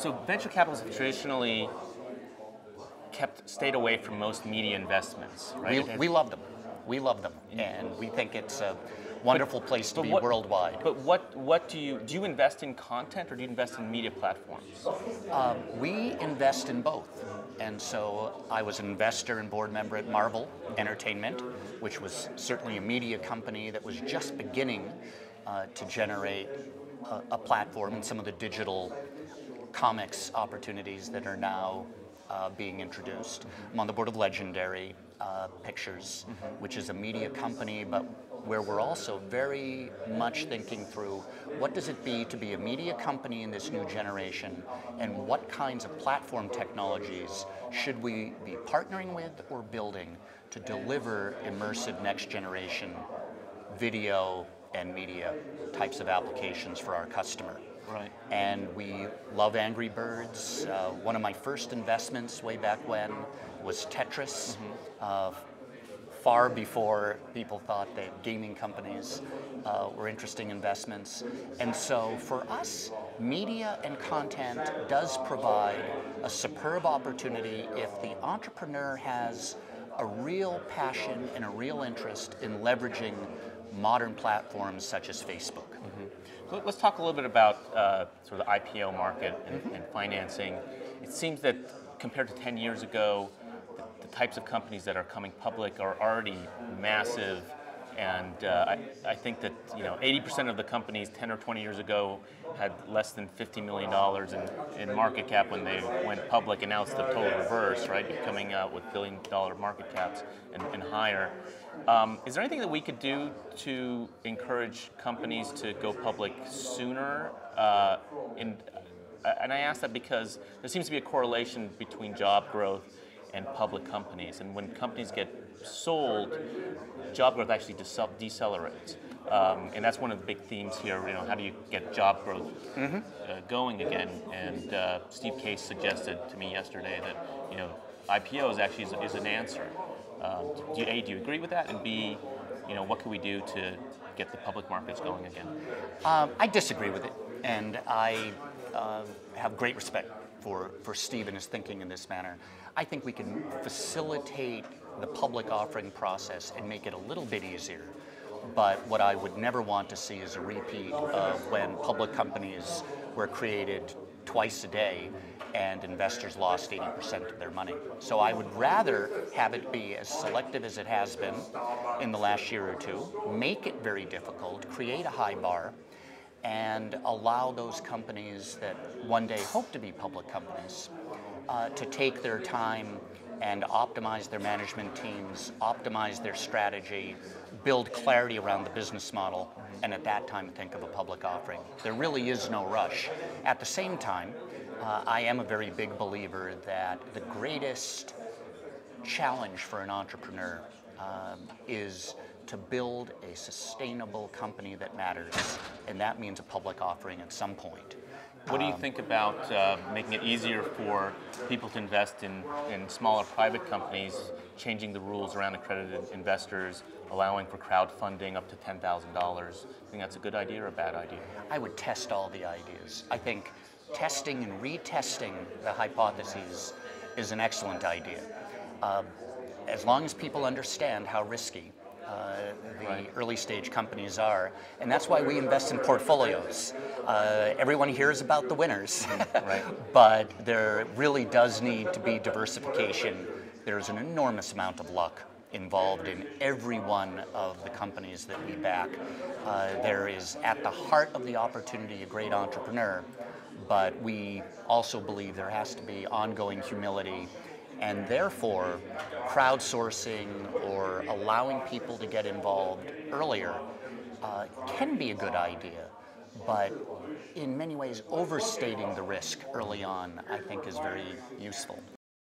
So venture capitalists have traditionally stayed away from most media investments, right? We love them. We love them, and we think it's a wonderful place to be worldwide. But what do you invest in content, or do you invest in media platforms? We invest in both. And so I was an investor and board member at Marvel Entertainment, which was certainly a media company that was just beginning to generate a platform and some of the digital comics opportunities that are now being introduced. I'm on the board of Legendary Pictures, which is a media company, but where we're also very much thinking through what does it be to be a media company in this new generation, and what kinds of platform technologies should we be partnering with or building to deliver immersive next generation video and media types of applications for our customer. Right. And we love Angry Birds. One of my first investments way back when was Tetris, far before people thought that gaming companies were interesting investments. And so for us, media and content does provide a superb opportunity if the entrepreneur has a real passion and a real interest in leveraging modern platforms such as Facebook. So let's talk a little bit about sort of the IPO market and financing. It seems that compared to 10 years ago, the types of companies that are coming public are already massive, and I think that 80% of the companies 10 or 20 years ago had less than $50 million in market cap when they went public, and now it's the total reverse, right? You're coming out with billion-dollar market caps and higher. Is there anything that we could do to encourage companies to go public sooner? And I ask that because there seems to be a correlation between job growth and public companies. And when companies get sold, job growth actually decelerates. And that's one of the big themes here. How do you get job growth going again? And Steve Case suggested to me yesterday that IPOs actually is an answer. Do you agree with that? And B, what can we do to get the public markets going again? I disagree with it, and I have great respect for Steve and his thinking in this manner. I think we can facilitate the public offering process and make it a little bit easier. But what I would never want to see is a repeat of when public companies were created twice a day and investors lost 80% of their money. So I would rather have it be as selective as it has been in the last year or two, make it very difficult, create a high bar, and allow those companies that one day hope to be public companies to take their time and optimize their management teams, optimize their strategy, build clarity around the business model, and at that time think of a public offering. There really is no rush. At the same time, I am a very big believer that the greatest challenge for an entrepreneur is to build a sustainable company that matters, and that means a public offering at some point. What do you think about making it easier for people to invest in smaller private companies, changing the rules around accredited investors, allowing for crowdfunding up to $10,000? You think that's a good idea or a bad idea? I would test all the ideas. I think testing and retesting the hypotheses is an excellent idea. As long as people understand how risky the early stage companies are, and that's why we invest in portfolios. Everyone hears about the winners, but there really does need to be diversification. There's an enormous amount of luck involved in every one of the companies that we back. There is at the heart of the opportunity a great entrepreneur, but we also believe there has to be ongoing humility, and therefore crowdsourcing or allowing people to get involved earlier can be a good idea, but in many ways overstating the risk early on I think is very useful.